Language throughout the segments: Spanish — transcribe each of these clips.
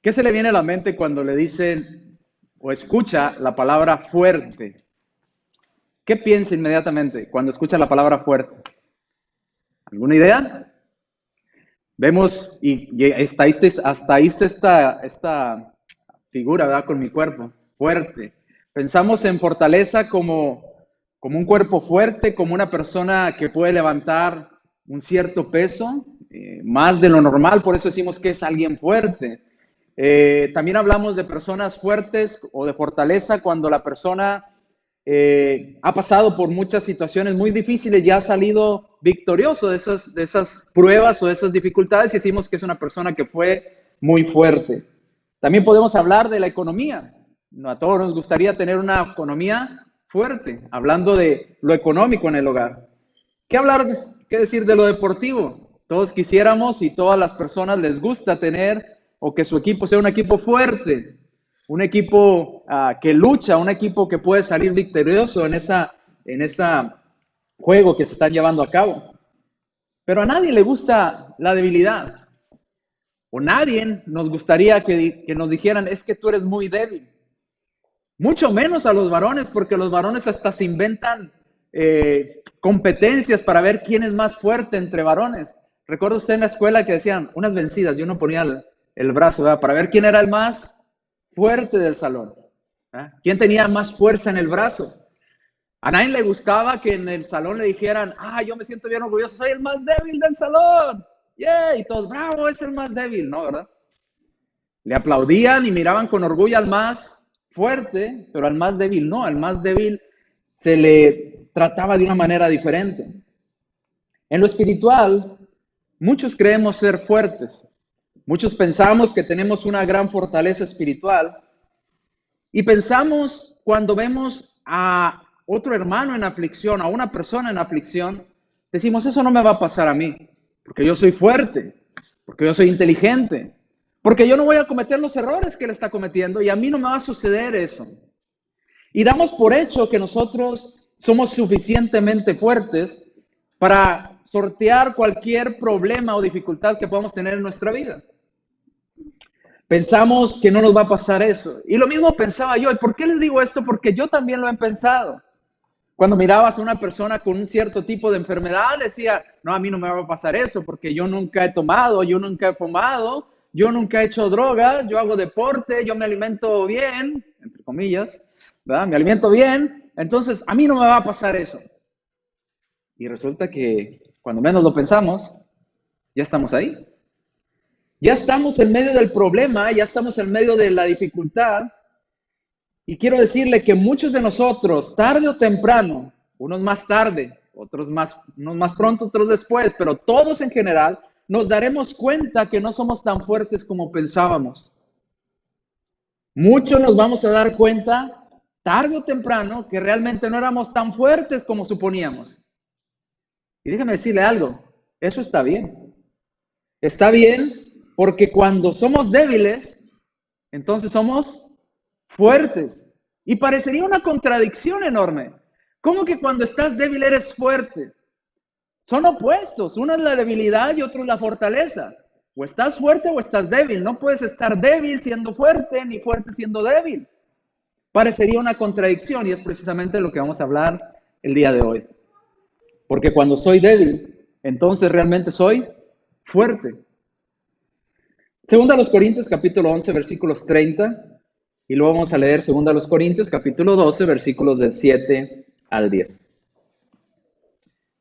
¿Qué se le viene a la mente cuando le dicen o escucha la palabra fuerte? ¿Qué piensa inmediatamente cuando escucha la palabra fuerte? ¿Alguna idea? Vemos, y hasta ahí está esta figura, ¿verdad? Con mi cuerpo, fuerte. Pensamos en fortaleza como un cuerpo fuerte, como una persona que puede levantar un cierto peso, más de lo normal, por eso decimos que es alguien fuerte. También hablamos de personas fuertes o de fortaleza cuando la persona ha pasado por muchas situaciones muy difíciles y ha salido victorioso de esas pruebas o de esas dificultades y decimos que es una persona que fue muy fuerte. También podemos hablar de la economía. No, a todos nos gustaría tener una economía fuerte, hablando de lo económico en el hogar. ¿Qué hablar, qué decir de lo deportivo? Todos quisiéramos y todas las personas les gusta tener o que su equipo sea un equipo fuerte, un equipo que lucha, un equipo que puede salir victorioso en esa juego que se están llevando a cabo. Pero a nadie le gusta la debilidad. O nadie nos gustaría que nos dijeran, es que tú eres muy débil. Mucho menos a los varones, porque los varones hasta se inventan competencias para ver quién es más fuerte entre varones. Recuerdo usted en la escuela que decían unas vencidas y uno ponía el brazo, ¿verdad? Para ver quién era el más fuerte del salón. ¿Eh? ¿Quién tenía más fuerza en el brazo? A nadie le gustaba que en el salón le dijeran, yo me siento bien orgulloso, soy el más débil del salón. ¡Yeah! Y todos, bravo, es el más débil, ¿no? ¿Verdad? Le aplaudían y miraban con orgullo al más fuerte, pero al más débil no, al más débil se le trataba de una manera diferente. En lo espiritual, muchos creemos ser fuertes, muchos pensamos que tenemos una gran fortaleza espiritual y pensamos cuando vemos a otro hermano en aflicción, a una persona en aflicción, decimos, eso no me va a pasar a mí, porque yo soy fuerte, porque yo soy inteligente, porque yo no voy a cometer los errores que él está cometiendo y a mí no me va a suceder eso. Y damos por hecho que nosotros somos suficientemente fuertes para sortear cualquier problema o dificultad que podamos tener en nuestra vida. Pensamos que no nos va a pasar eso. Y lo mismo pensaba yo. ¿Y por qué les digo esto? Porque yo también lo he pensado. Cuando mirabas a una persona con un cierto tipo de enfermedad, decía, no, a mí no me va a pasar eso, porque yo nunca he tomado, yo nunca he fumado, yo nunca he hecho drogas, yo hago deporte, yo me alimento bien, entre comillas, ¿verdad? Me alimento bien, entonces a mí no me va a pasar eso. Y resulta que cuando menos lo pensamos, ya estamos ahí. Ya estamos en medio del problema, ya estamos en medio de la dificultad. Y quiero decirle que muchos de nosotros, tarde o temprano, unos más tarde, unos más pronto, otros después, pero todos en general, nos daremos cuenta que no somos tan fuertes como pensábamos. Muchos nos vamos a dar cuenta, tarde o temprano, que realmente no éramos tan fuertes como suponíamos. Y déjame decirle algo, eso está bien. Está bien porque cuando somos débiles, entonces somos fuertes. Y parecería una contradicción enorme. ¿Cómo que cuando estás débil eres fuerte? Son opuestos. Uno es la debilidad y otro es la fortaleza. O estás fuerte o estás débil. No puedes estar débil siendo fuerte ni fuerte siendo débil. Parecería una contradicción y es precisamente lo que vamos a hablar el día de hoy. Porque cuando soy débil, entonces realmente soy fuerte. Segunda a los Corintios capítulo 11 versículos 30 y luego vamos a leer segunda a los Corintios capítulo 12 versículos del 7 al 10.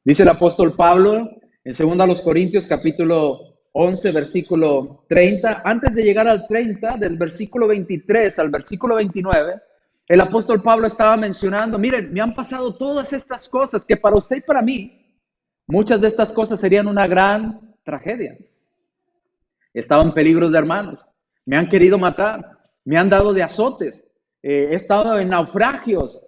Dice el apóstol Pablo en segunda a los Corintios capítulo 11 versículo 30, antes de llegar al 30, del versículo 23 al versículo 29, el apóstol Pablo estaba mencionando, miren, me han pasado todas estas cosas que para usted y para mí, muchas de estas cosas serían una gran tragedia. He estado en peligros de hermanos, me han querido matar, me han dado de azotes, he estado en naufragios.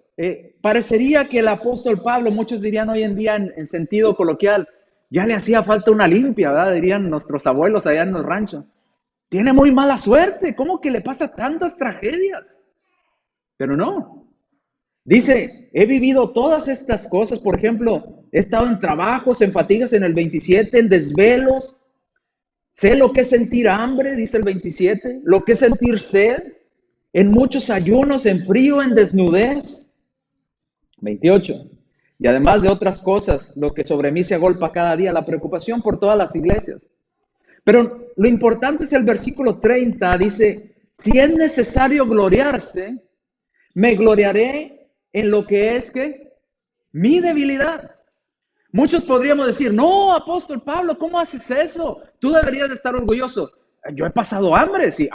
Parecería que el apóstol Pablo, muchos dirían hoy en día en sentido coloquial, ya le hacía falta una limpia, ¿verdad? Dirían nuestros abuelos allá en los ranchos. Tiene muy mala suerte, ¿cómo que le pasa tantas tragedias? Pero no. Dice, he vivido todas estas cosas, por ejemplo, he estado en trabajos, en fatigas en el 27, en desvelos, Sé lo que es sentir hambre, dice el 27, lo que es sentir sed, en muchos ayunos, en frío, en desnudez. 28. Y además de otras cosas, lo que sobre mí se agolpa cada día, la preocupación por todas las iglesias. Pero lo importante es el versículo 30, dice, si es necesario gloriarse, me gloriaré en lo que es que mi debilidad. Muchos podríamos decir, no, apóstol Pablo, ¿cómo haces eso? Tú deberías de estar orgulloso. Yo he pasado hambre, sí,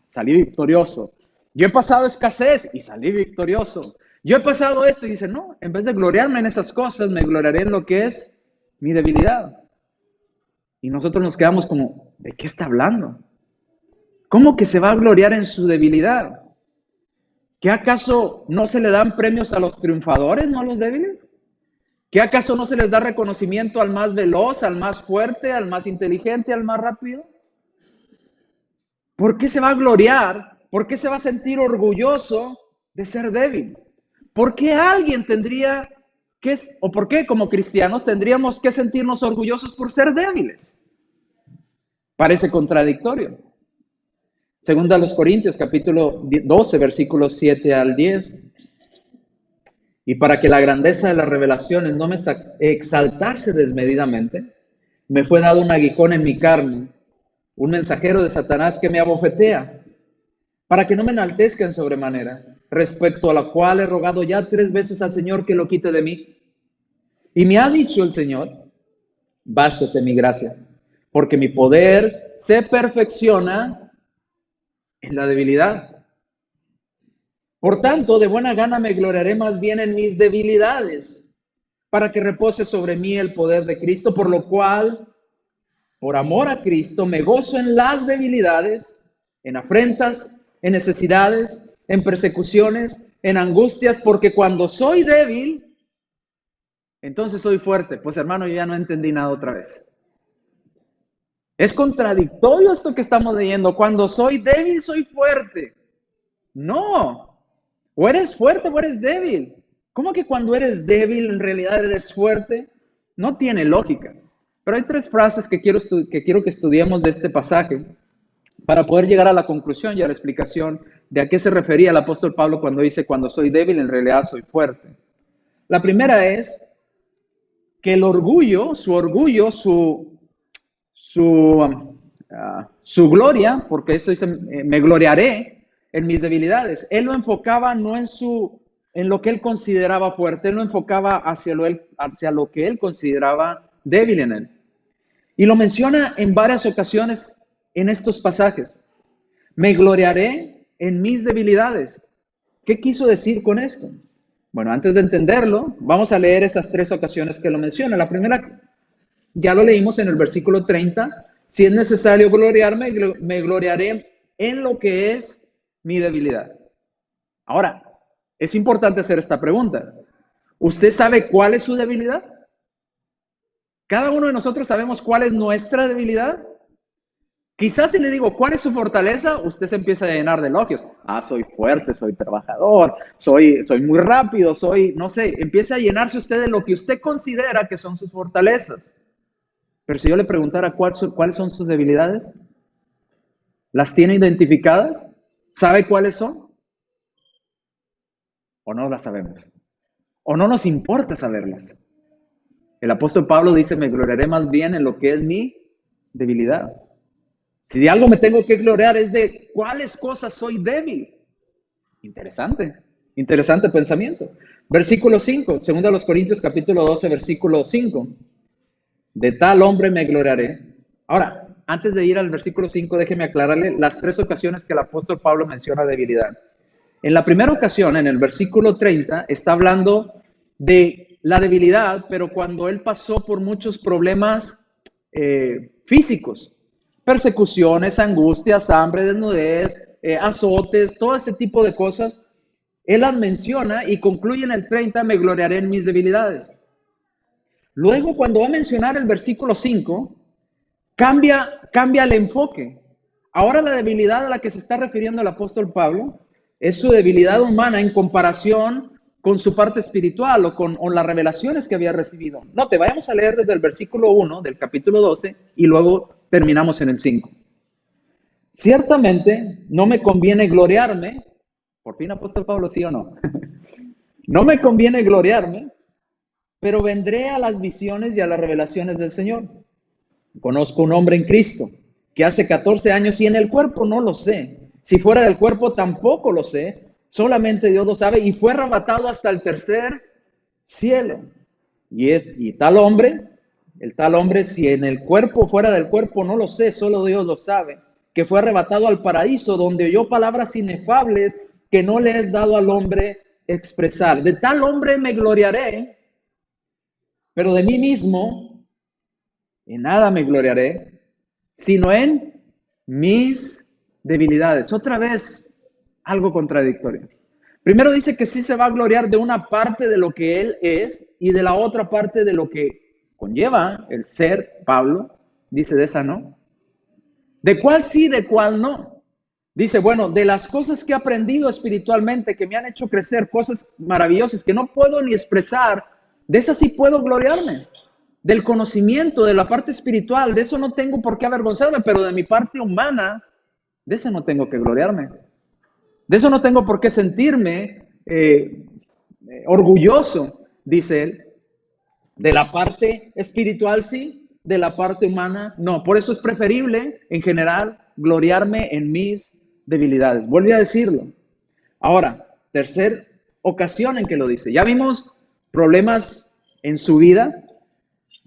salí victorioso. Yo he pasado escasez y salí victorioso. Yo he pasado esto y dice, no, en vez de gloriarme en esas cosas, me gloriaré en lo que es mi debilidad. Y nosotros nos quedamos como, ¿de qué está hablando? ¿Cómo que se va a gloriar en su debilidad? ¿Qué acaso no se le dan premios a los triunfadores, no a los débiles? ¿Qué acaso no se les da reconocimiento al más veloz, al más fuerte, al más inteligente, al más rápido? ¿Por qué se va a gloriar? ¿Por qué se va a sentir orgulloso de ser débil? ¿Por qué alguien tendría que, o por qué como cristianos tendríamos que sentirnos orgullosos por ser débiles? Parece contradictorio. Segunda a los Corintios, capítulo 12, versículos 7 al 10. Y para que la grandeza de las revelaciones no me exaltase desmedidamente, me fue dado un aguijón en mi carne, un mensajero de Satanás que me abofetea, para que no me enaltezca en sobremanera, respecto a la cual he rogado ya 3 veces al Señor que lo quite de mí. Y me ha dicho el Señor, bástate mi gracia, porque mi poder se perfecciona en la debilidad. Por tanto, de buena gana me gloriaré más bien en mis debilidades, para que repose sobre mí el poder de Cristo, por lo cual, por amor a Cristo, me gozo en las debilidades, en afrentas, en necesidades, en persecuciones, en angustias, porque cuando soy débil, entonces soy fuerte. Pues hermano, yo ya no entendí nada otra vez. Es contradictorio esto que estamos leyendo. Cuando soy débil, soy fuerte. No. O eres fuerte o eres débil. ¿Cómo que cuando eres débil en realidad eres fuerte? No tiene lógica. Pero hay 3 frases que quiero que estudiemos de este pasaje para poder llegar a la conclusión y a la explicación de a qué se refería el apóstol Pablo cuando dice, cuando soy débil en realidad soy fuerte. La primera es que el orgullo, su gloria, porque esto dice, me gloriaré en mis debilidades. Él lo enfocaba no en lo que él consideraba fuerte, él lo enfocaba hacia lo que él consideraba débil en él. Y lo menciona en varias ocasiones en estos pasajes. Me gloriaré en mis debilidades. ¿Qué quiso decir con esto? Bueno, antes de entenderlo, vamos a leer esas 3 ocasiones que lo menciona. La primera, ya lo leímos en el versículo 30. Si es necesario gloriarme, me gloriaré en lo que es mi debilidad. Ahora, es importante hacer esta pregunta. ¿Usted sabe cuál es su debilidad? Cada uno de nosotros sabemos cuál es nuestra debilidad. Quizás si le digo cuál es su fortaleza, usted se empieza a llenar de elogios. Soy fuerte, soy trabajador, soy muy rápido, no sé, empieza a llenarse usted de lo que usted considera que son sus fortalezas. Pero si yo le preguntara cuáles son sus debilidades, ¿las tiene identificadas? ¿Sabe cuáles son? ¿O no las sabemos? ¿O no nos importa saberlas? El apóstol Pablo dice, me gloriaré más bien en lo que es mi debilidad. Si de algo me tengo que gloriar es de cuáles cosas soy débil. Interesante pensamiento. Versículo 5, 2 Corintios capítulo 12, versículo 5. De tal hombre me gloriaré. Ahora, antes de ir al versículo 5, déjeme aclararle las 3 ocasiones que el apóstol Pablo menciona debilidad. En la primera ocasión, en el versículo 30, está hablando de la debilidad, pero cuando él pasó por muchos problemas físicos, persecuciones, angustias, hambre, desnudez, azotes, todo ese tipo de cosas, él las menciona y concluye en el 30, me gloriaré en mis debilidades. Luego, cuando va a mencionar el versículo 5, cambia el enfoque. Ahora la debilidad a la que se está refiriendo el apóstol Pablo es su debilidad humana en comparación con su parte espiritual o con las revelaciones que había recibido. No, te vayamos a leer desde el versículo 1 del capítulo 12 y luego terminamos en el 5. Ciertamente no me conviene gloriarme, por fin apóstol Pablo, ¿sí o no? No me conviene gloriarme, pero vendré a las visiones y a las revelaciones del Señor. Conozco un hombre en Cristo que hace 14 años y en el cuerpo no lo sé. Si fuera del cuerpo tampoco lo sé. Solamente Dios lo sabe y fue arrebatado hasta el tercer cielo. Y tal hombre, el tal hombre, si en el cuerpo o fuera del cuerpo no lo sé, solo Dios lo sabe, que fue arrebatado al paraíso donde oyó palabras inefables que no le es dado al hombre expresar. De tal hombre me gloriaré, pero de mí mismo en nada me gloriaré, sino en mis debilidades. Otra vez, algo contradictorio. Primero dice que sí se va a gloriar de una parte de lo que él es y de la otra parte de lo que conlleva el ser Pablo. Dice de esa no. ¿De cuál sí, de cuál no? Dice, bueno, de las cosas que he aprendido espiritualmente, que me han hecho crecer, cosas maravillosas que no puedo ni expresar, de esas sí puedo gloriarme. Del conocimiento, de la parte espiritual, de eso no tengo por qué avergonzarme, pero de mi parte humana, de eso no tengo que gloriarme. De eso no tengo por qué sentirme orgulloso, dice él. De la parte espiritual sí, de la parte humana no. Por eso es preferible, en general, gloriarme en mis debilidades. Vuelve a decirlo. Ahora, tercer ocasión en que lo dice. Ya vimos problemas en su vida.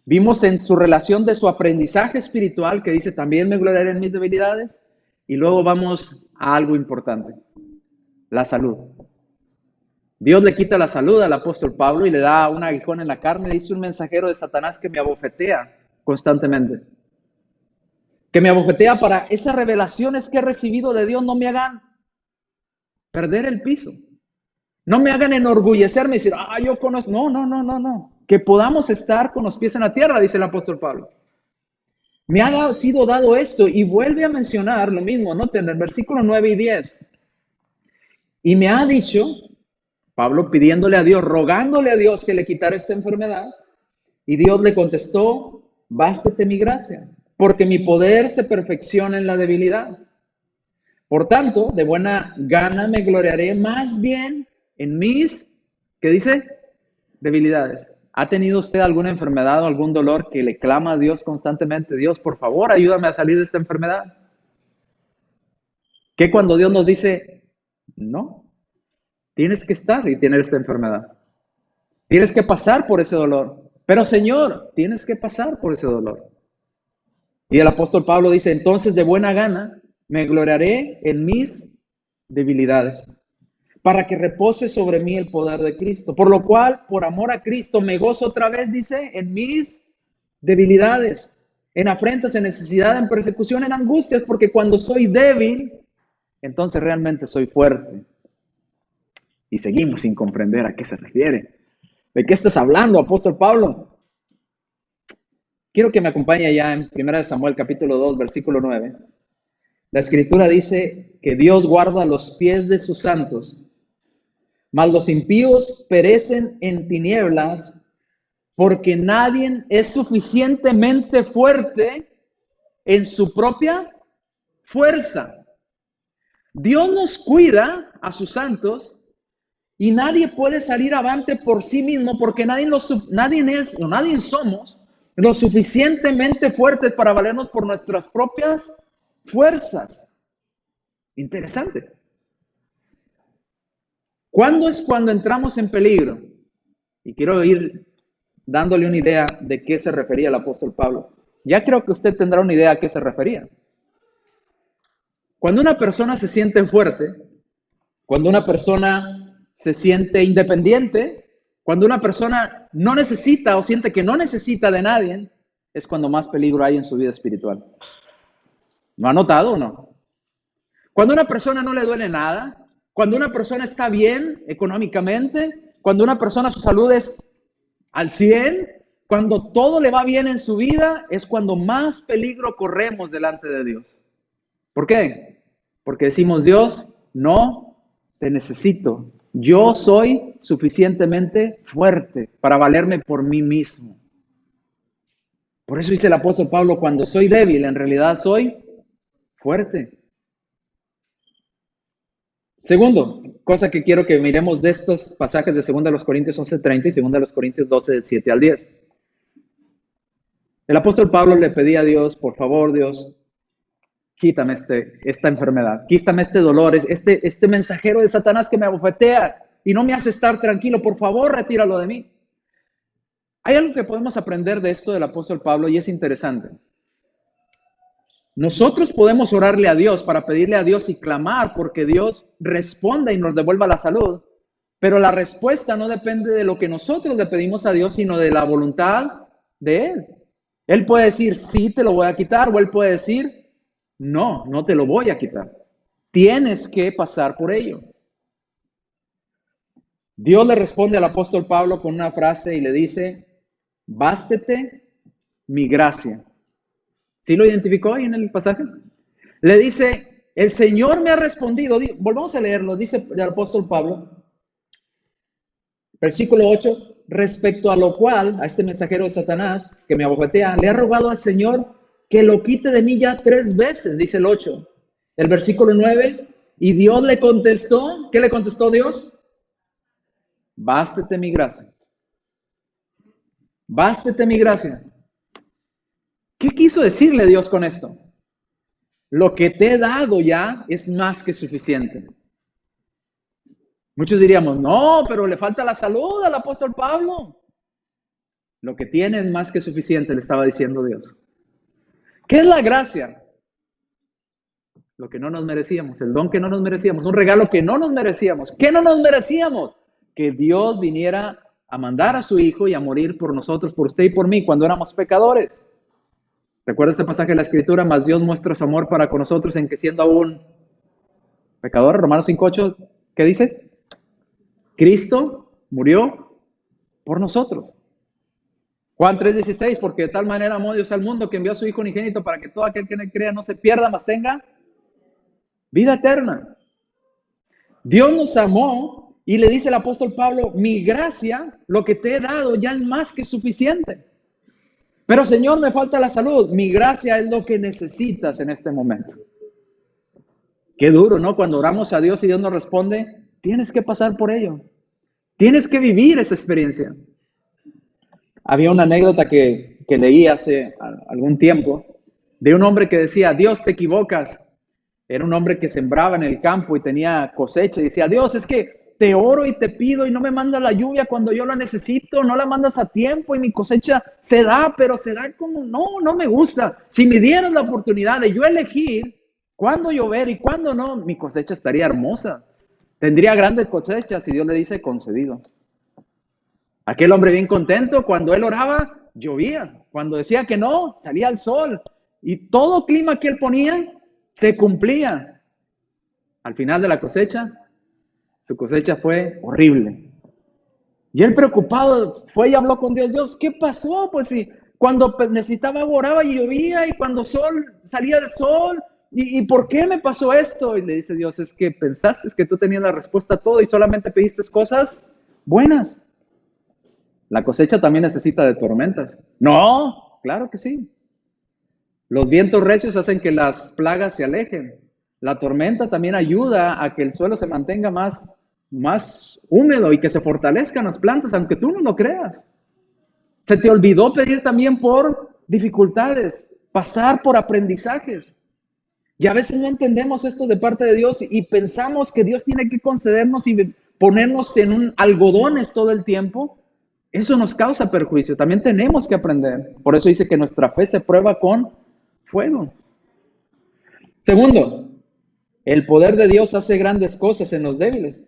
Vimos en su relación de su aprendizaje espiritual, que dice, también me gloriaré en mis debilidades. Y luego vamos a algo importante, la salud. Dios le quita la salud al apóstol Pablo y le da un aguijón en la carne. Dice un mensajero de Satanás que me abofetea constantemente. Que me abofetea para esas revelaciones que he recibido de Dios no me hagan perder el piso. No me hagan enorgullecerme y decir, yo conozco. No. Que podamos estar con los pies en la tierra, dice el apóstol Pablo. Me ha sido dado esto y vuelve a mencionar lo mismo, noten en el versículo 9 y 10. Y me ha dicho, Pablo pidiéndole a Dios, rogándole a Dios que le quitara esta enfermedad, y Dios le contestó, bástate mi gracia, porque mi poder se perfecciona en la debilidad. Por tanto, de buena gana me gloriaré más bien en mis, ¿qué dice? Debilidades. ¿Ha tenido usted alguna enfermedad o algún dolor que le clama a Dios constantemente? Dios, por favor, ayúdame a salir de esta enfermedad. ¿Qué cuando Dios nos dice, no, tienes que estar y tener esta enfermedad? Tienes que pasar por ese dolor. Pero Señor, tienes que pasar por ese dolor. Y el apóstol Pablo dice, entonces de buena gana me gloriaré en mis debilidades, para que repose sobre mí el poder de Cristo. Por lo cual, por amor a Cristo, me gozo otra vez, dice, en mis debilidades, en afrentas, en necesidad, en persecución, en angustias, porque cuando soy débil, entonces realmente soy fuerte. Y seguimos sin comprender a qué se refiere. ¿De qué estás hablando, apóstol Pablo? Quiero que me acompañe ya en 1 Samuel capítulo 2, versículo 9. La escritura dice que Dios guarda los pies de sus santos, mas los impíos perecen en tinieblas, porque nadie es suficientemente fuerte en su propia fuerza. Dios nos cuida a sus santos y nadie puede salir avante por sí mismo, porque nadie somos lo suficientemente fuertes para valernos por nuestras propias fuerzas. Interesante. ¿Cuándo es cuando entramos en peligro? Y quiero ir dándole una idea de qué se refería el apóstol Pablo. Ya creo que usted tendrá una idea a qué se refería. Cuando una persona se siente fuerte, cuando una persona se siente independiente, cuando una persona no necesita o siente que no necesita de nadie, es cuando más peligro hay en su vida espiritual. ¿Lo ha notado o no? Cuando a una persona no le duele nada, cuando una persona está bien económicamente, cuando una persona su salud es al 100, cuando todo le va bien en su vida, es cuando más peligro corremos delante de Dios. ¿Por qué? Porque decimos, Dios, no te necesito. Yo soy suficientemente fuerte para valerme por mí mismo. Por eso dice el apóstol Pablo, cuando soy débil, en realidad soy fuerte. Segundo, cosa que quiero que miremos de estos pasajes de 2 Corintios 11:30 y 2 Corintios 12, del 7 al 10. El apóstol Pablo le pedía a Dios, por favor, Dios, quítame esta enfermedad, quítame este dolor, este mensajero de Satanás que me abofetea y no me hace estar tranquilo, por favor, retíralo de mí. Hay algo que podemos aprender de esto del apóstol Pablo y es interesante. Nosotros podemos orarle a Dios para pedirle a Dios y clamar porque Dios responda y nos devuelva la salud, pero la respuesta no depende de lo que nosotros le pedimos a Dios, sino de la voluntad de Él. Él puede decir, sí, te lo voy a quitar, o Él puede decir, no, no te lo voy a quitar. Tienes que pasar por ello. Dios le responde al apóstol Pablo con una frase y le dice, bástete mi gracia. ¿Sí lo identificó ahí en el pasaje? Le dice, el Señor me ha respondido. Volvamos a leerlo, dice el apóstol Pablo. Versículo 8, respecto a lo cual, a este mensajero de Satanás que me abofetea, le ha rogado al Señor que lo quite de mí ya 3 veces, dice el 8. El versículo 9, y Dios le contestó, ¿qué le contestó Dios? Bástete mi gracia. Bástete mi gracia. ¿Qué quiso decirle Dios con esto? Lo que te he dado ya es más que suficiente. Muchos diríamos, no, pero le falta la salud al apóstol Pablo. Lo que tiene es más que suficiente, le estaba diciendo Dios. ¿Qué es la gracia? Lo que no nos merecíamos, el don que no nos merecíamos, un regalo que no nos merecíamos. ¿Qué no nos merecíamos? Que Dios viniera a mandar a su Hijo y a morir por nosotros, por usted y por mí, cuando éramos pecadores. ¿Recuerda ese pasaje de la Escritura? Mas Dios muestra su amor para con nosotros en que siendo aún pecadores, Romanos 5:8, ¿qué dice? Cristo murió por nosotros. Juan 3:16, porque de tal manera amó Dios al mundo que envió a su Hijo unigénito para que todo aquel que en él crea no se pierda, mas tenga vida eterna. Dios nos amó y le dice el apóstol Pablo, mi gracia, lo que te he dado ya es más que suficiente. Pero Señor, me falta la salud. Mi gracia es lo que necesitas en este momento. Qué duro, ¿no? Cuando oramos a Dios y Dios nos responde, tienes que pasar por ello. Tienes que vivir esa experiencia. Había una anécdota que leí hace algún tiempo de un hombre que decía, Dios, te equivocas. Era un hombre que sembraba en el campo y tenía cosecha y decía, Dios, es que te oro y te pido y no me mandas la lluvia cuando yo la necesito, no la mandas a tiempo y mi cosecha se da, pero se da como, no me gusta. Si me dieras la oportunidad de yo elegir cuándo llover y cuándo no, mi cosecha estaría hermosa. Tendría grandes cosechas y Dios le dice, concedido. Aquel hombre bien contento, cuando él oraba, llovía. Cuando decía que no, salía el sol. Y todo clima que él ponía, se cumplía. Al final de la cosecha, su cosecha fue horrible. Y él preocupado fue y habló con Dios. Dios, ¿qué pasó? Pues si cuando necesitaba agua oraba y llovía y cuando salía el sol. ¿Y por qué me pasó esto? Y le dice Dios, es que pensaste que tú tenías la respuesta a todo y solamente pediste cosas buenas. La cosecha también necesita de tormentas. No, claro que sí. Los vientos recios hacen que las plagas se alejen. La tormenta también ayuda a que el suelo se mantenga más húmedo y que se fortalezcan las plantas, aunque tú no lo creas. Se te olvidó pedir también por dificultades, pasar por aprendizajes. Y a veces no entendemos esto de parte de Dios y pensamos que Dios tiene que concedernos y ponernos en un algodones todo el tiempo. Eso nos causa perjuicio. También tenemos que aprender. Por eso dice que nuestra fe se prueba con fuego. Segundo, el poder de Dios hace grandes cosas en los débiles,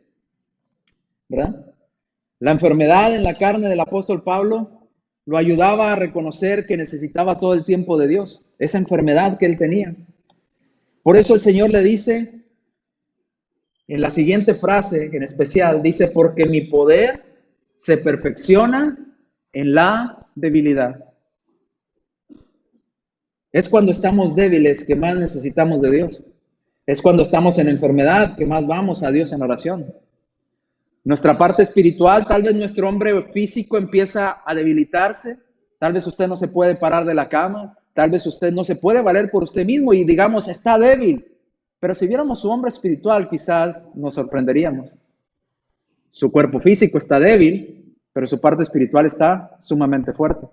¿verdad? La enfermedad en la carne del apóstol Pablo lo ayudaba a reconocer que necesitaba todo el tiempo de Dios, esa enfermedad que él tenía. Por eso el Señor le dice, en la siguiente frase en especial, dice, porque mi poder se perfecciona en la debilidad. Es cuando estamos débiles que más necesitamos de Dios. Es cuando estamos en enfermedad que más vamos a Dios en oración. Nuestra parte espiritual, tal vez nuestro hombre físico empieza a debilitarse, Tal vez usted no se puede parar de la cama, tal vez usted no se puede valer por usted mismo y digamos, está débil. Pero si viéramos su hombre espiritual, quizás nos sorprenderíamos. Su cuerpo físico está débil, pero su parte espiritual está sumamente fuerte.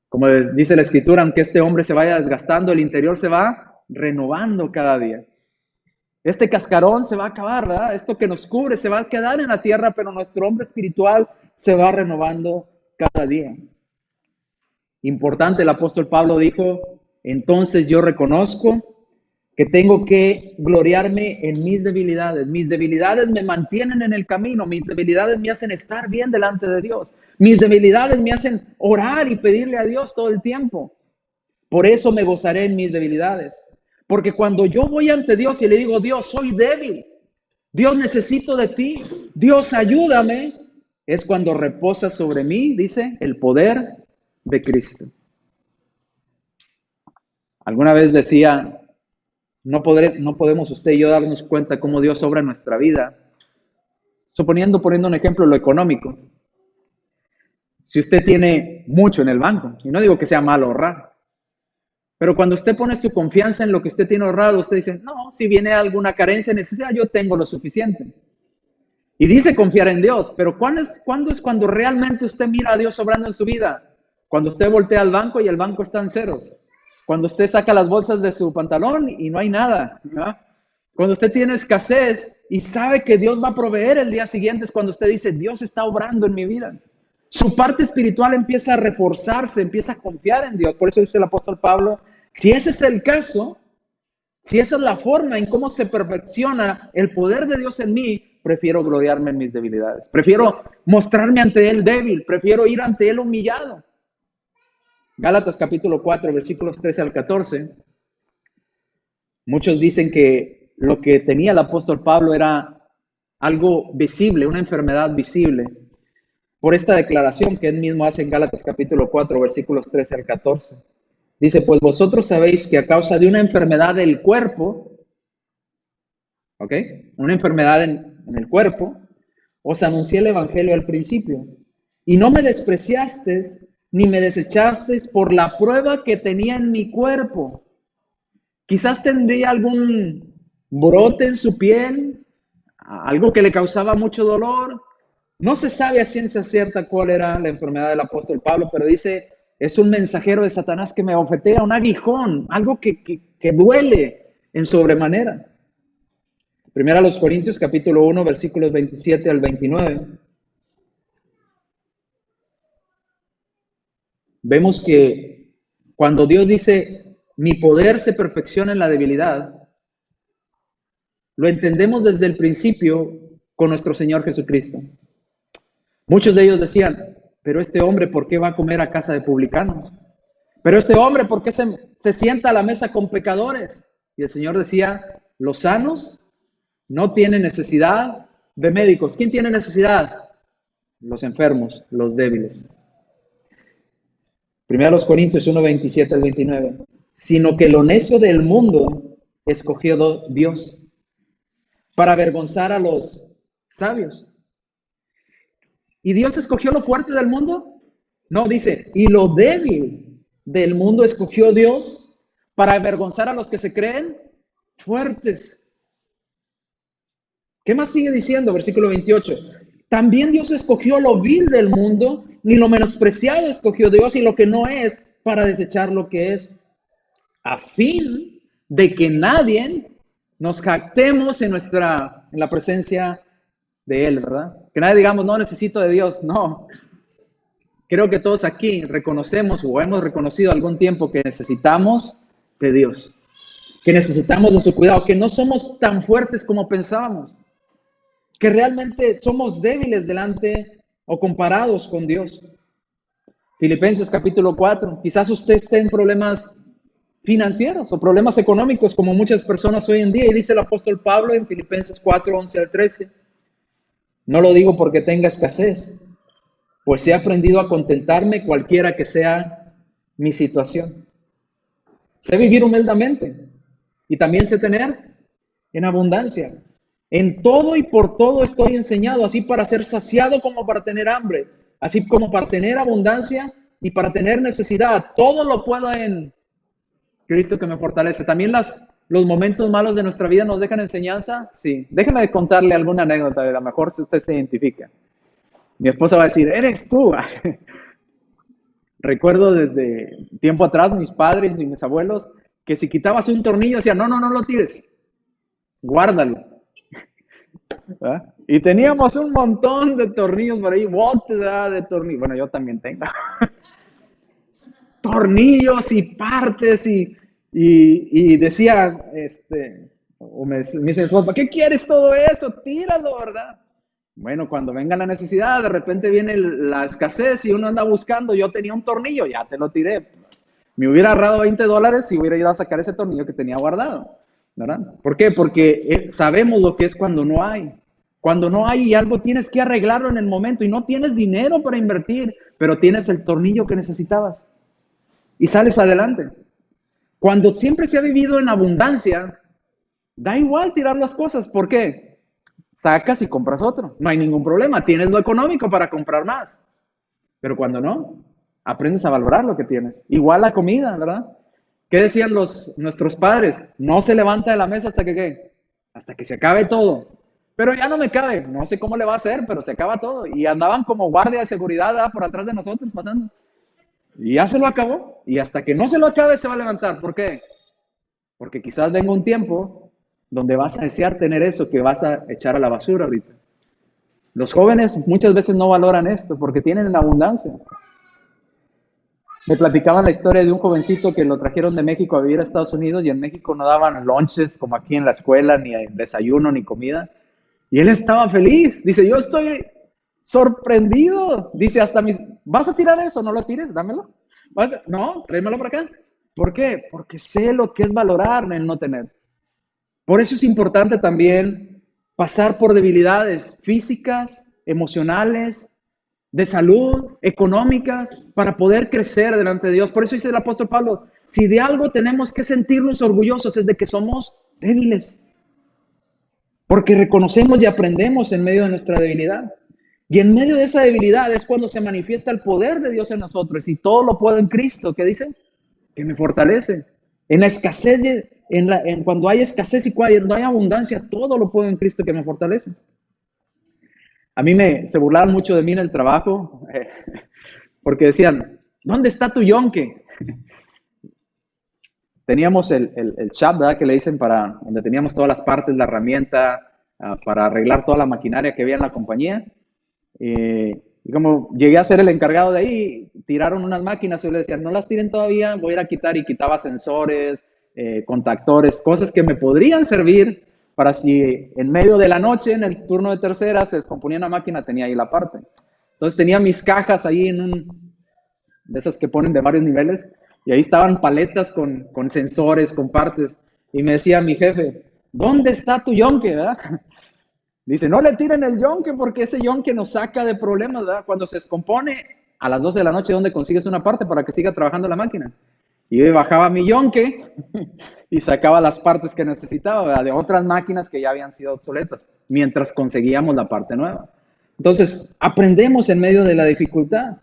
Como dice la Escritura, aunque este hombre se vaya desgastando, el interior se va renovando cada día. Este cascarón se va a acabar, ¿verdad? Esto que nos cubre se va a quedar en la tierra, pero nuestro hombre espiritual se va renovando cada día. Importante, el apóstol Pablo dijo, entonces yo reconozco que tengo que gloriarme en mis debilidades. Mis debilidades me mantienen en el camino, mis debilidades me hacen estar bien delante de Dios. Mis debilidades me hacen orar y pedirle a Dios todo el tiempo. Por eso me gozaré en mis debilidades. Porque cuando yo voy ante Dios y le digo, Dios, soy débil, Dios, necesito de ti, Dios, ayúdame, es cuando reposa sobre mí, dice, el poder de Cristo. Alguna vez decía, no podemos usted y yo darnos cuenta cómo Dios obra en nuestra vida, poniendo un ejemplo, lo económico. Si usted tiene mucho en el banco, y no digo que sea malo ahorrar, pero cuando usted pone su confianza en lo que usted tiene ahorrado, usted dice, no, si viene alguna carencia, necesidad, yo tengo lo suficiente. Y dice confiar en Dios, pero ¿cuándo es cuando realmente usted mira a Dios obrando en su vida? Cuando usted voltea al banco y el banco está en ceros. Cuando usted saca las bolsas de su pantalón y no hay nada, ¿verdad? Cuando usted tiene escasez y sabe que Dios va a proveer el día siguiente, es cuando usted dice, Dios está obrando en mi vida. Su parte espiritual empieza a reforzarse, empieza a confiar en Dios. Por eso dice el apóstol Pablo, si ese es el caso, si esa es la forma en cómo se perfecciona el poder de Dios en mí, prefiero gloriarme en mis debilidades. Prefiero mostrarme ante Él débil, prefiero ir ante Él humillado. Gálatas capítulo 4, versículos 13 al 14. Muchos dicen que lo que tenía el apóstol Pablo era algo visible, una enfermedad visible, por esta declaración que él mismo hace en Gálatas capítulo 4, versículos 13 al 14. Dice, pues vosotros sabéis que a causa de una enfermedad del cuerpo, ¿ok? Una enfermedad en el cuerpo, os anuncié el evangelio al principio, y no me despreciasteis ni me desechasteis por la prueba que tenía en mi cuerpo. Quizás tendría algún brote en su piel, algo que le causaba mucho dolor. No se sabe a ciencia cierta cuál era la enfermedad del apóstol Pablo, pero dice, es un mensajero de Satanás que me bofetea, un aguijón, algo que duele en sobremanera. Primero a los Corintios, capítulo 1, versículos 27 al 29. Vemos que cuando Dios dice, mi poder se perfecciona en la debilidad, lo entendemos desde el principio con nuestro Señor Jesucristo. Muchos de ellos decían, pero este hombre, ¿por qué va a comer a casa de publicanos? Pero este hombre, ¿por qué se sienta a la mesa con pecadores? Y el Señor decía, los sanos no tienen necesidad de médicos. ¿Quién tiene necesidad? Los enfermos, los débiles. Primero los Corintios 1, 27 al 29. Sino que lo necio del mundo escogió Dios para avergonzar a los sabios. ¿Y Dios escogió lo fuerte del mundo? No, dice, y lo débil del mundo escogió Dios para avergonzar a los que se creen fuertes. ¿Qué más sigue diciendo? Versículo 28. También Dios escogió lo vil del mundo, ni lo menospreciado escogió Dios, y lo que no es, para desechar lo que es, a fin de que nadie nos jactemos en la presencia de Él, ¿verdad? Que nadie digamos, no necesito de Dios, no. Creo que todos aquí reconocemos o hemos reconocido algún tiempo que necesitamos de Dios, que necesitamos de su cuidado, que no somos tan fuertes como pensábamos, que realmente somos débiles delante o comparados con Dios. Filipenses capítulo 4, quizás usted esté en problemas financieros o problemas económicos como muchas personas hoy en día, y dice el apóstol Pablo en Filipenses 4, 11 al 13, no lo digo porque tenga escasez, pues he aprendido a contentarme cualquiera que sea mi situación. Sé vivir humildemente y también sé tener en abundancia. En todo y por todo estoy enseñado, así para ser saciado como para tener hambre, así como para tener abundancia y para tener necesidad. Todo lo puedo en Cristo que me fortalece. También los momentos malos de nuestra vida nos dejan enseñanza. Sí, déjeme contarle alguna anécdota, a lo mejor si usted se identifica. Mi esposa va a decir, eres tú. Recuerdo desde tiempo atrás, mis padres y mis abuelos, que si quitabas un tornillo, decían, no, no, no lo tires, guárdalo. ¿verdad? Y teníamos un montón de tornillos por ahí, botes de tornillos. Bueno, yo también tengo. Tornillos y partes y decía, me dice mi esposa, ¿qué quieres todo eso? Tíralo, ¿verdad? Bueno, cuando venga la necesidad, de repente viene la escasez y uno anda buscando, yo tenía un tornillo, ya te lo tiré. Me hubiera ahorrado $20 si hubiera ido a sacar ese tornillo que tenía guardado, ¿verdad? ¿Por qué? Porque sabemos lo que es cuando no hay. Cuando no hay algo tienes que arreglarlo en el momento y no tienes dinero para invertir, pero tienes el tornillo que necesitabas y sales adelante. Cuando siempre se ha vivido en abundancia, da igual tirar las cosas. ¿Por qué? Sacas y compras otro. No hay ningún problema. Tienes lo económico para comprar más. Pero cuando no, aprendes a valorar lo que tienes. Igual la comida, ¿verdad? ¿Qué decían nuestros padres? No se levanta de la mesa hasta que ¿qué? Hasta que se acabe todo. Pero ya no me cabe. No sé cómo le va a hacer, pero se acaba todo. Y andaban como guardia de seguridad, ¿verdad? Por atrás de nosotros pasando. Y ya se lo acabó. Y hasta que no se lo acabe se va a levantar. ¿Por qué? Porque quizás venga un tiempo donde vas a desear tener eso que vas a echar a la basura ahorita. Los jóvenes muchas veces no valoran esto porque tienen en abundancia. Me platicaban la historia de un jovencito que lo trajeron de México a vivir a Estados Unidos y en México no daban lunches como aquí en la escuela, ni desayuno, ni comida. Y él estaba feliz. Dice, yo estoy sorprendido. Dice, hasta mis... ¿Vas a tirar eso? No lo tires, dámelo. No, tráemelo para acá. ¿Por qué? Porque sé lo que es valorar el no tener. Por eso es importante también pasar por debilidades físicas, emocionales, de salud, económicas, para poder crecer delante de Dios. Por eso dice el apóstol Pablo, si de algo tenemos que sentirnos orgullosos es de que somos débiles. Porque reconocemos y aprendemos en medio de nuestra debilidad. Y en medio de esa debilidad es cuando se manifiesta el poder de Dios en nosotros. Y todo lo puedo en Cristo. ¿Qué dice? Que me fortalece. En la escasez, cuando hay escasez y cuando hay abundancia, todo lo puedo en Cristo que me fortalece. A mí se burlaban mucho de mí en el trabajo, porque decían, ¿dónde está tu yonque? Teníamos el shop, ¿verdad? Que le dicen donde teníamos todas las partes, la herramienta, para arreglar toda la maquinaria que había en la compañía. Y como llegué a ser el encargado de ahí, tiraron unas máquinas y yo le decía, no las tiren todavía, voy a ir a quitar, y quitaba sensores, contactores, cosas que me podrían servir para si en medio de la noche, en el turno de tercera, se descomponía una máquina, tenía ahí la parte. Entonces tenía mis cajas ahí de esas que ponen de varios niveles, y ahí estaban paletas con sensores, con partes, y me decía mi jefe, ¿dónde está tu yonque, verdad? Dice, no le tiren el yonque porque ese yonque nos saca de problemas, ¿verdad? Cuando se descompone a las 12 de la noche, ¿dónde consigues una parte para que siga trabajando la máquina? Y yo bajaba mi yonque y sacaba las partes que necesitaba, ¿verdad? De otras máquinas que ya habían sido obsoletas, mientras conseguíamos la parte nueva. Entonces, aprendemos en medio de la dificultad.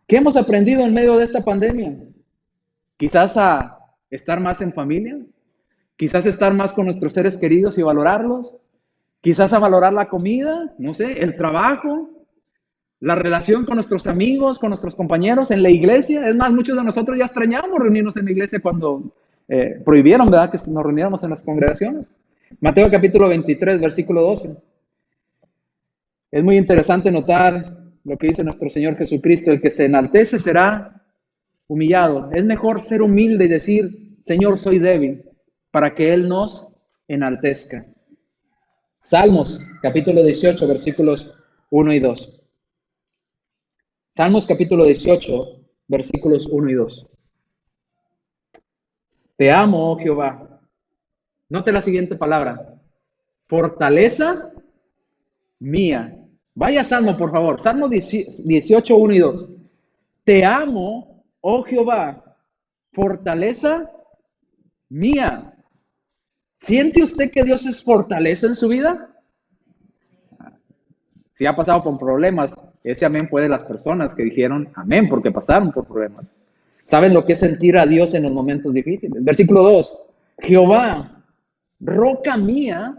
¿Qué hemos aprendido en medio de esta pandemia? Quizás a estar más en familia, quizás estar más con nuestros seres queridos y valorarlos, quizás a valorar la comida, no sé, el trabajo, la relación con nuestros amigos, con nuestros compañeros en la iglesia. Es más, muchos de nosotros ya extrañamos reunirnos en la iglesia cuando prohibieron, ¿verdad?, que nos reuniéramos en las congregaciones. Mateo capítulo 23, versículo 12. Es muy interesante notar lo que dice nuestro Señor Jesucristo, el que se enaltece será humillado. Es mejor ser humilde y decir, Señor, soy débil, para que Él nos enaltezca. Salmos, capítulo 18, versículos 1 y 2. Salmos, capítulo 18, versículos 1 y 2. Te amo, oh Jehová. Note la siguiente palabra. Fortaleza mía. Vaya Salmo, por favor. Salmo 18, 1 y 2. Te amo, oh Jehová. Fortaleza mía. ¿Siente usted que Dios es fortaleza en su vida? Si ha pasado por problemas, Ese amén fue de las personas que dijeron amén porque pasaron por problemas. ¿Saben lo que es sentir a Dios en los momentos difíciles? Versículo 2. Jehová, roca mía,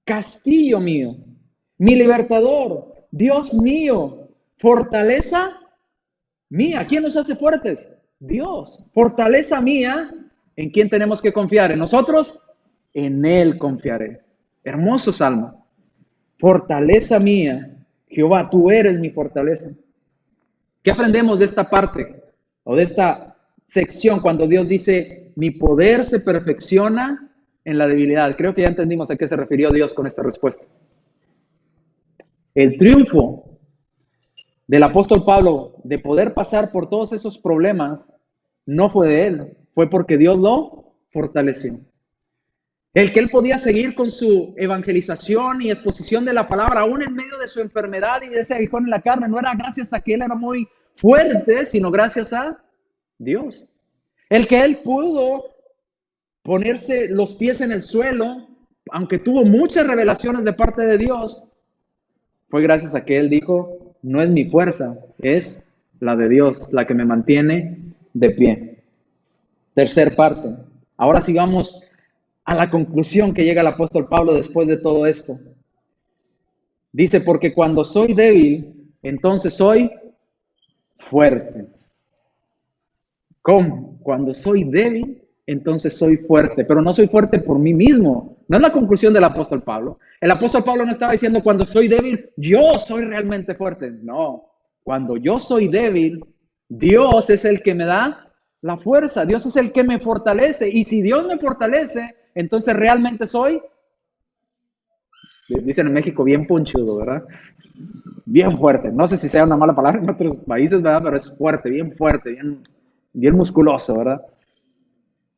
castillo mío, mi libertador, Dios mío, fortaleza mía. ¿Quién nos hace fuertes? Dios. Fortaleza mía. ¿En quién tenemos que confiar? ¿En nosotros? En Él confiaré. Hermoso salmo. Fortaleza mía. Jehová, tú eres mi fortaleza. ¿Qué aprendemos de esta parte? O de esta sección cuando Dios dice, mi poder se perfecciona en la debilidad. Creo que ya entendimos a qué se refirió Dios con esta respuesta. El triunfo del apóstol Pablo de poder pasar por todos esos problemas no fue de él, fue porque Dios lo fortaleció. El que él podía seguir con su evangelización y exposición de la palabra, aún en medio de su enfermedad y de ese aguijón en la carne, no era gracias a que él era muy fuerte, sino gracias a Dios. El que él pudo ponerse los pies en el suelo, aunque tuvo muchas revelaciones de parte de Dios, fue gracias a que él dijo, no es mi fuerza, es la de Dios, la que me mantiene de pie. Tercer parte. Ahora sigamos a la conclusión que llega el apóstol Pablo después de todo esto. Dice, porque cuando soy débil, entonces soy fuerte. ¿Cómo? Cuando soy débil, entonces soy fuerte, pero no soy fuerte por mí mismo. No es la conclusión del apóstol Pablo. El apóstol Pablo no estaba diciendo cuando soy débil, yo soy realmente fuerte. No, cuando yo soy débil, Dios es el que me da la fuerza. Dios es el que me fortalece. Y si Dios me fortalece, entonces realmente soy, dicen en México, bien punchudo, ¿verdad? Bien fuerte. No sé si sea una mala palabra en otros países, ¿verdad? Pero es fuerte, bien musculoso, ¿verdad?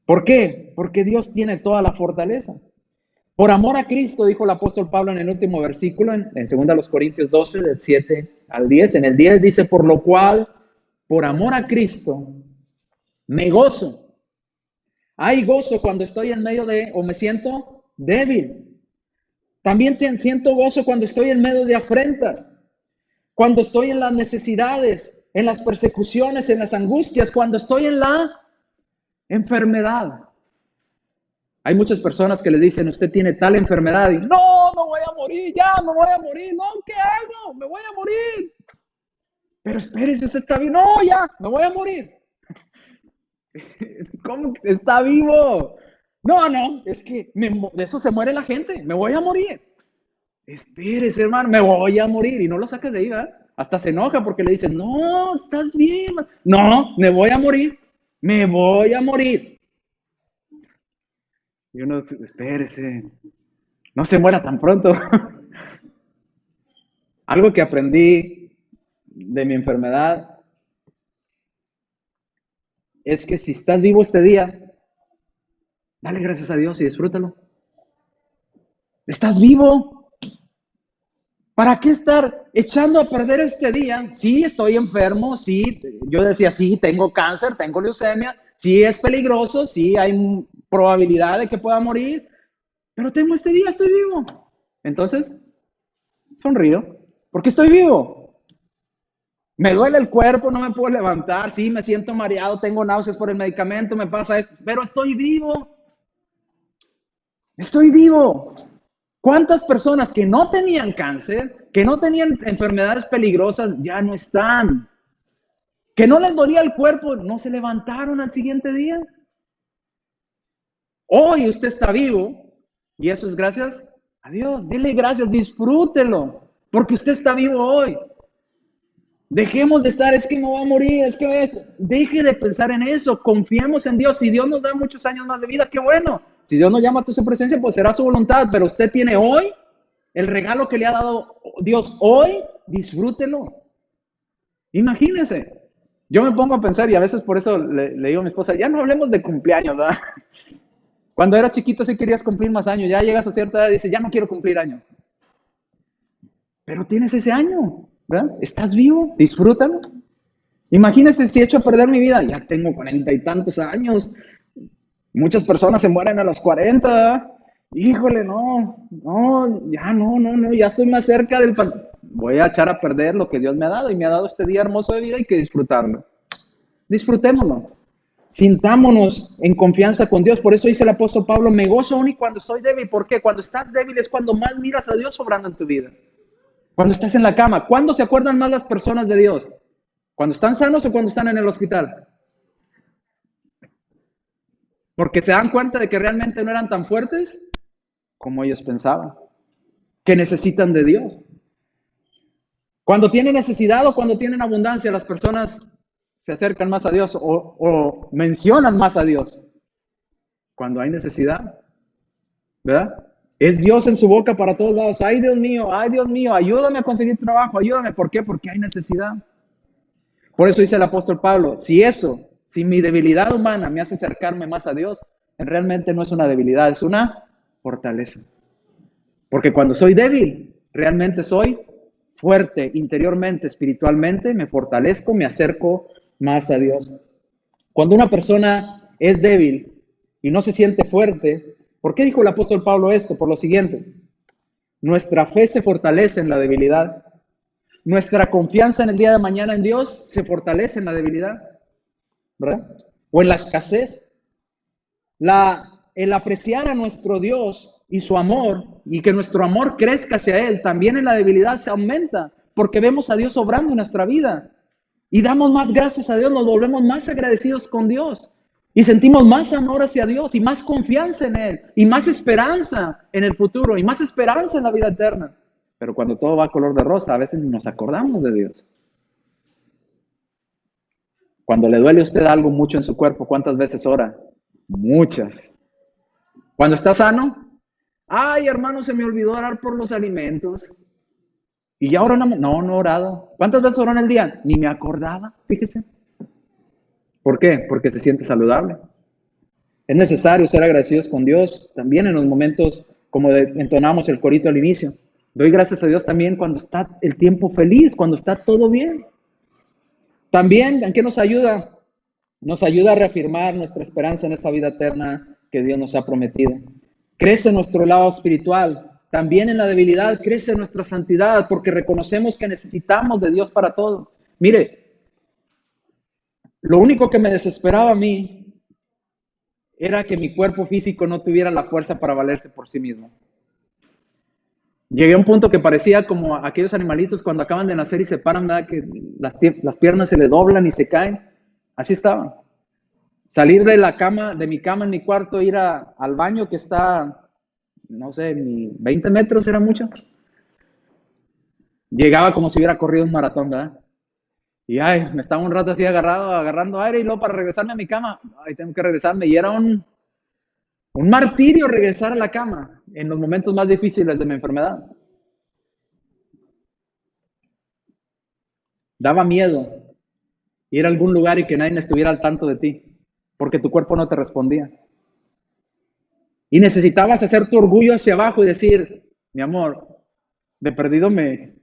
¿Por qué? Porque Dios tiene toda la fortaleza. Por amor a Cristo, dijo el apóstol Pablo en el último versículo, en 2 Corintios 12, del 7 al 10. En el 10 dice, por lo cual, por amor a Cristo, me gozo. Hay gozo cuando estoy en medio de, o me siento débil. También siento gozo cuando estoy en medio de afrentas, cuando estoy en las necesidades, en las persecuciones, en las angustias, cuando estoy en la enfermedad. Hay muchas personas que le dicen, usted tiene tal enfermedad y no, me voy a morir, ya, me voy a morir, no, ¿qué hago? Me voy a morir. Pero espérese, usted está bien, no, ya, me voy a morir. ¿Cómo que está vivo? No, es que de eso se muere la gente, me voy a morir. Espérese, hermano, me voy a morir. Y no lo saques de ahí, ¿verdad? Hasta se enoja porque le dicen, no, estás bien. No, me voy a morir, me voy a morir. Y uno, espérese, no se muera tan pronto. Algo que aprendí de mi enfermedad es que si estás vivo este día, dale gracias a Dios y disfrútalo. Estás vivo. ¿Para qué estar echando a perder este día? Sí, estoy enfermo, sí, yo decía, sí, tengo cáncer, tengo leucemia, sí es peligroso, sí hay probabilidad de que pueda morir, pero tengo este día, estoy vivo. Entonces, sonrío, porque estoy vivo. Me duele el cuerpo, no me puedo levantar, sí, me siento mareado, tengo náuseas por el medicamento, me pasa esto, pero estoy vivo. Estoy vivo. ¿Cuántas personas que no tenían cáncer, que no tenían enfermedades peligrosas, ya no están? Que no les dolía el cuerpo, no se levantaron al siguiente día. Hoy usted está vivo y eso es gracias a Dios. Dile gracias, disfrútelo, porque usted está vivo hoy. Dejemos de estar, es que me voy a morir, es que deje de pensar en eso, confiemos en Dios. Si Dios nos da muchos años más de vida, qué bueno. Si Dios nos llama a su presencia, pues será su voluntad, pero usted tiene hoy el regalo que le ha dado Dios hoy, disfrútelo. Imagínese. Yo me pongo a pensar y a veces por eso le digo a mi esposa, ya no hablemos de cumpleaños, ¿verdad? Cuando eras chiquito sí querías cumplir más años, ya llegas a cierta edad y dices, ya no quiero cumplir años. Pero tienes ese año, ¿verdad? Estás vivo, disfrútalo. Imagínese si he hecho a perder mi vida, ya tengo 40 y tantos años. Muchas personas se mueren a los 40, ¿verdad? Híjole, no, ya estoy más cerca del... voy a echar a perder lo que Dios me ha dado y me ha dado este día hermoso de vida y hay que disfrutarlo. Disfrutémoslo. Sintámonos en confianza con Dios. Por eso dice el apóstol Pablo, me gozo aún y cuando estoy débil. ¿Por qué? Cuando estás débil es cuando más miras a Dios obrando en tu vida. Cuando estás en la cama. ¿Cuándo se acuerdan más las personas de Dios? ¿Cuando están sanos o cuando están en el hospital? Porque se dan cuenta de que realmente no eran tan fuertes como ellos pensaban. Que necesitan de Dios. Cuando tienen necesidad o cuando tienen abundancia, las personas se acercan más a Dios o mencionan más a Dios. Cuando hay necesidad, ¿verdad? Es Dios en su boca para todos lados. Ay, Dios mío, ayúdame a conseguir trabajo, ayúdame. ¿Por qué? Porque hay necesidad. Por eso dice el apóstol Pablo, si mi debilidad humana me hace acercarme más a Dios, realmente no es una debilidad, es una fortaleza. Porque cuando soy débil, realmente soy fuerte interiormente, espiritualmente, me fortalezco, me acerco más a Dios. Cuando una persona es débil y no se siente fuerte, ¿por qué dijo el apóstol Pablo esto? Por lo siguiente, nuestra fe se fortalece en la debilidad. Nuestra confianza en el día de mañana en Dios se fortalece en la debilidad, ¿verdad? O en la escasez. El apreciar a nuestro Dios y su amor, y que nuestro amor crezca hacia Él, también en la debilidad se aumenta, porque vemos a Dios obrando en nuestra vida. Y damos más gracias a Dios, nos volvemos más agradecidos con Dios. Y sentimos más amor hacia Dios, y más confianza en Él, y más esperanza en el futuro, y más esperanza en la vida eterna. Pero cuando todo va a color de rosa, a veces nos acordamos de Dios. Cuando le duele a usted algo mucho en su cuerpo, ¿cuántas veces ora? Muchas. Cuando está sano, ay, hermano, se me olvidó orar por los alimentos. Y ya ahora no he orado. ¿Cuántas veces oró en el día? Ni me acordaba, fíjese. ¿Por qué? Porque se siente saludable. Es necesario ser agradecidos con Dios, también en los momentos como entonamos el corito al inicio. Doy gracias a Dios también cuando está el tiempo feliz, cuando está todo bien. También, ¿en qué nos ayuda? Nos ayuda a reafirmar nuestra esperanza en esa vida eterna que Dios nos ha prometido. Crece nuestro lado espiritual. También en la debilidad crece nuestra santidad porque reconocemos que necesitamos de Dios para todo. Mire, lo único que me desesperaba a mí era que mi cuerpo físico no tuviera la fuerza para valerse por sí mismo. Llegué a un punto que parecía como aquellos animalitos cuando acaban de nacer y se paran, ¿verdad? Que las piernas se le doblan y se caen. Así estaba. Salir de la cama, de mi cama en mi cuarto, ir al baño que está, no sé, ni 20 metros era mucho. Llegaba como si hubiera corrido un maratón, ¿verdad? Y me estaba un rato así agarrando aire y luego para regresarme a mi cama, tengo que regresarme. Y era un martirio regresar a la cama en los momentos más difíciles de mi enfermedad. Daba miedo ir a algún lugar y que nadie estuviera al tanto de ti, porque tu cuerpo no te respondía. Y necesitabas hacer tu orgullo hacia abajo y decir, mi amor, de perdido me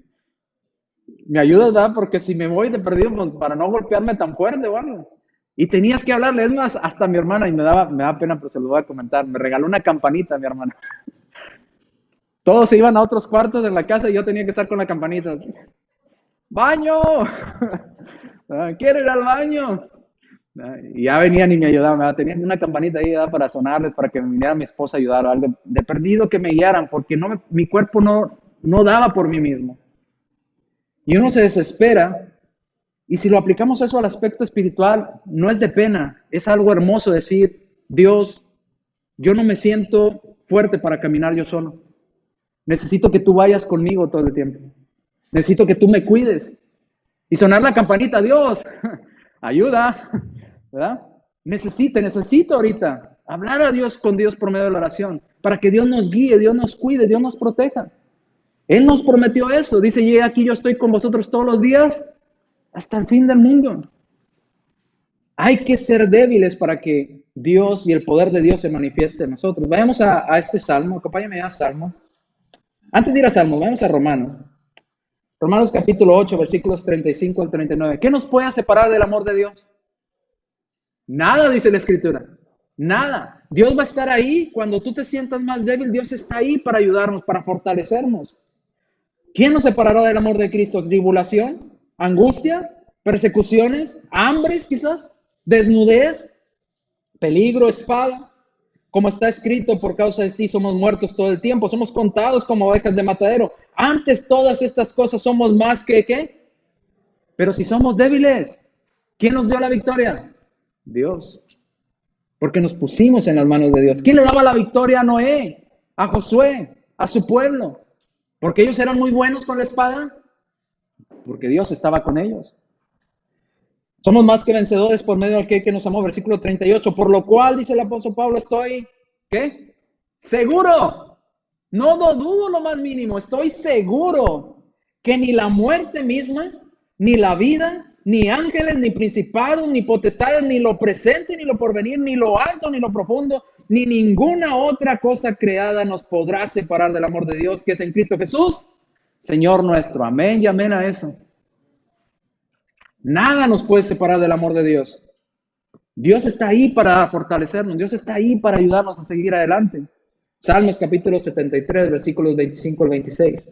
ayudas, ¿verdad? Porque si me voy de perdido, pues para no golpearme tan fuerte o algo. Y tenías que hablarle, es más, hasta mi hermana, y me da pena, pero se lo voy a comentar, me regaló una campanita mi hermana. Todos se iban a otros cuartos de la casa y yo tenía que estar con la campanita. ¡Baño! ¡Quiero ir al baño! Y ya venían y me ayudaban, tenían una campanita ahí para sonarles, para que me viniera mi esposa a ayudar o algo. De perdido que me guiaran, porque mi cuerpo no daba por mí mismo. Y uno se desespera, y si lo aplicamos eso al aspecto espiritual, no es de pena, es algo hermoso decir, Dios, yo no me siento fuerte para caminar yo solo. Necesito que tú vayas conmigo todo el tiempo. Necesito que tú me cuides. Y sonar la campanita, Dios, ayuda, ¿verdad? Necesito ahorita hablar a Dios con Dios por medio de la oración, para que Dios nos guíe, Dios nos cuide, Dios nos proteja. Él nos prometió eso. Dice, y aquí yo estoy con vosotros todos los días hasta el fin del mundo. Hay que ser débiles para que Dios y el poder de Dios se manifieste en nosotros. Vayamos a este Salmo, acompáñame a Salmo. Antes de ir a Salmo, vamos a Romanos. Romanos capítulo 8, versículos 35 al 39. ¿Qué nos puede separar del amor de Dios? Nada, dice la Escritura. Nada. Dios va a estar ahí cuando tú te sientas más débil. Dios está ahí para ayudarnos, para fortalecernos. ¿Quién nos separará del amor de Cristo? ¿Tribulación? ¿Angustia? ¿Persecuciones? ¿Hambres quizás? ¿Desnudez? ¿Peligro? ¿Espada? Como está escrito, por causa de ti somos muertos todo el tiempo, somos contados como ovejas de matadero. Antes todas estas cosas somos más que ¿qué? Pero si somos débiles, ¿quién nos dio la victoria? Dios. Porque nos pusimos en las manos de Dios. ¿Quién le daba la victoria a Noé? A Josué, a su pueblo. ¿Porque ellos eran muy buenos con la espada? Porque Dios estaba con ellos. Somos más que vencedores por medio de aquel que nos amó. Versículo 38. Por lo cual, dice el apóstol Pablo, estoy, ¿qué? Seguro. No dudo lo más mínimo. Estoy seguro que ni la muerte misma, ni la vida, ni ángeles, ni principados, ni potestades, ni lo presente, ni lo porvenir, ni lo alto, ni lo profundo, ni ninguna otra cosa creada nos podrá separar del amor de Dios que es en Cristo Jesús, Señor nuestro. Amén y amén a eso. Nada nos puede separar del amor de Dios. Dios está ahí para fortalecernos. Dios está ahí para ayudarnos a seguir adelante. Salmos capítulo 73, versículos 25 al 26.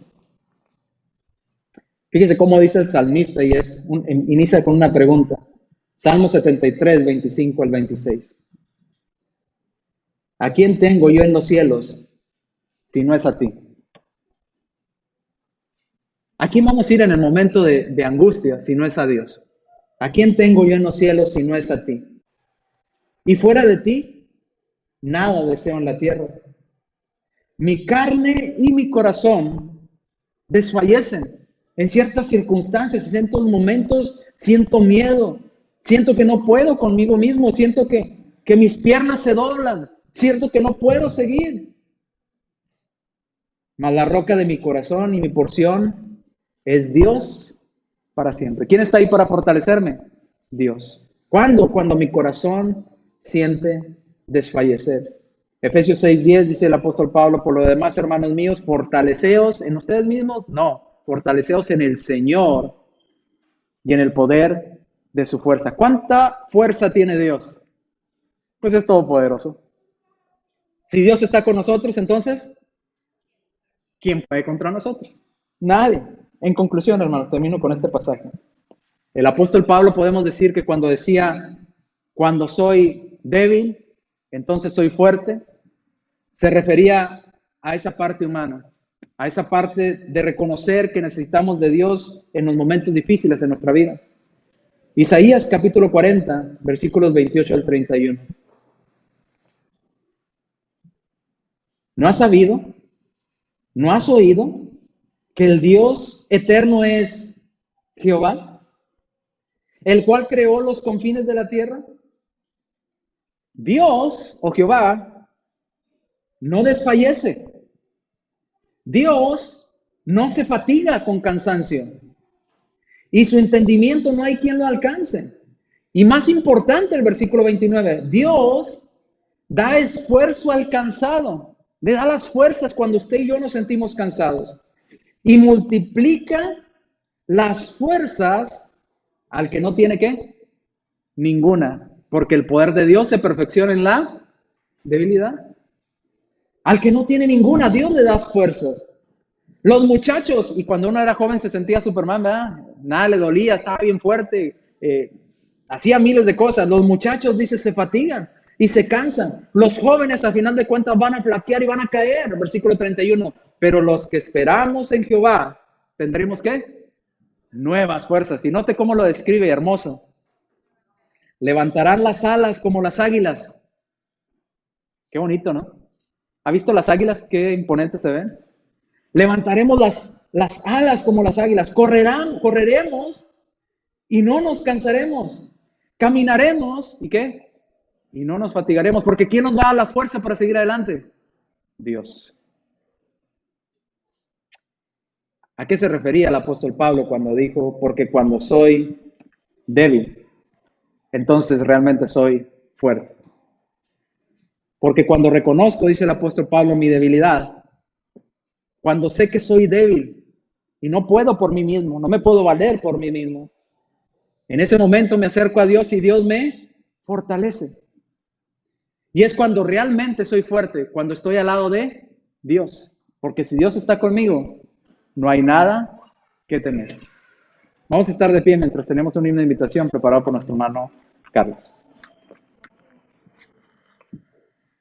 Fíjese cómo dice el salmista y inicia con una pregunta. Salmo 73, 25 al 26. ¿A quién tengo yo en los cielos si no es a ti? ¿A quién vamos a ir en el momento de angustia si no es a Dios? ¿A quién tengo yo en los cielos si no es a ti? Y fuera de ti, nada deseo en la tierra. Mi carne y mi corazón desfallecen en ciertas circunstancias, en ciertos momentos siento miedo, siento que no puedo conmigo mismo, siento que mis piernas se doblan, siento que no puedo seguir. Mas la roca de mi corazón y mi porción es Dios para siempre. ¿Quién está ahí para fortalecerme? Dios. ¿Cuándo? Cuando mi corazón siente desfallecer. Efesios 6:10 dice el apóstol Pablo, por lo demás, hermanos míos, fortaleceos en ustedes mismos, no, fortaleceos en el Señor y en el poder de su fuerza. ¿Cuánta fuerza tiene Dios? Pues es todopoderoso. Si Dios está con nosotros, entonces, ¿quién puede contra nosotros? Nadie. En conclusión, hermanos, termino con este pasaje. El apóstol Pablo podemos decir que cuando decía, cuando soy débil, entonces soy fuerte, se refería a esa parte humana, a esa parte de reconocer que necesitamos de Dios en los momentos difíciles de nuestra vida. Isaías capítulo 40, versículos 28 al 31. ¿No has sabido? ¿No has oído que el Dios eterno es Jehová, el cual creó los confines de la tierra? Dios, o Jehová, no desfallece. Dios no se fatiga con cansancio. Y su entendimiento no hay quien lo alcance. Y más importante el versículo 29, Dios da esfuerzo al cansado. Le da las fuerzas cuando usted y yo nos sentimos cansados. Y multiplica las fuerzas al que no tiene ¿qué? Ninguna. Porque el poder de Dios se perfecciona en la debilidad. Al que no tiene ninguna, Dios le da fuerzas. Los muchachos, y cuando uno era joven se sentía Superman, ¿verdad? Nada le dolía, estaba bien fuerte, hacía miles de cosas. Los muchachos, dice, se fatigan y se cansan. Los jóvenes, a final de cuentas, van a flaquear y van a caer. Versículo 31. Pero los que esperamos en Jehová, ¿tendremos qué? Nuevas fuerzas. Y note cómo lo describe, hermoso. Levantarán las alas como las águilas. Qué bonito, ¿no? ¿Ha visto las águilas? Qué imponentes se ven. Levantaremos las alas como las águilas. Correremos y no nos cansaremos. Caminaremos y ¿qué? Y no nos fatigaremos. Porque ¿quién nos da la fuerza para seguir adelante? Dios. ¿A qué se refería el apóstol Pablo cuando dijo, porque cuando soy débil, entonces realmente soy fuerte? Porque cuando reconozco, dice el apóstol Pablo, mi debilidad, cuando sé que soy débil y no puedo por mí mismo, no me puedo valer por mí mismo, en ese momento me acerco a Dios y Dios me fortalece. Y es cuando realmente soy fuerte, cuando estoy al lado de Dios. Porque si Dios está conmigo, no hay nada que temer. Vamos a estar de pie mientras tenemos un himno de invitación preparado por nuestro hermano Carlos.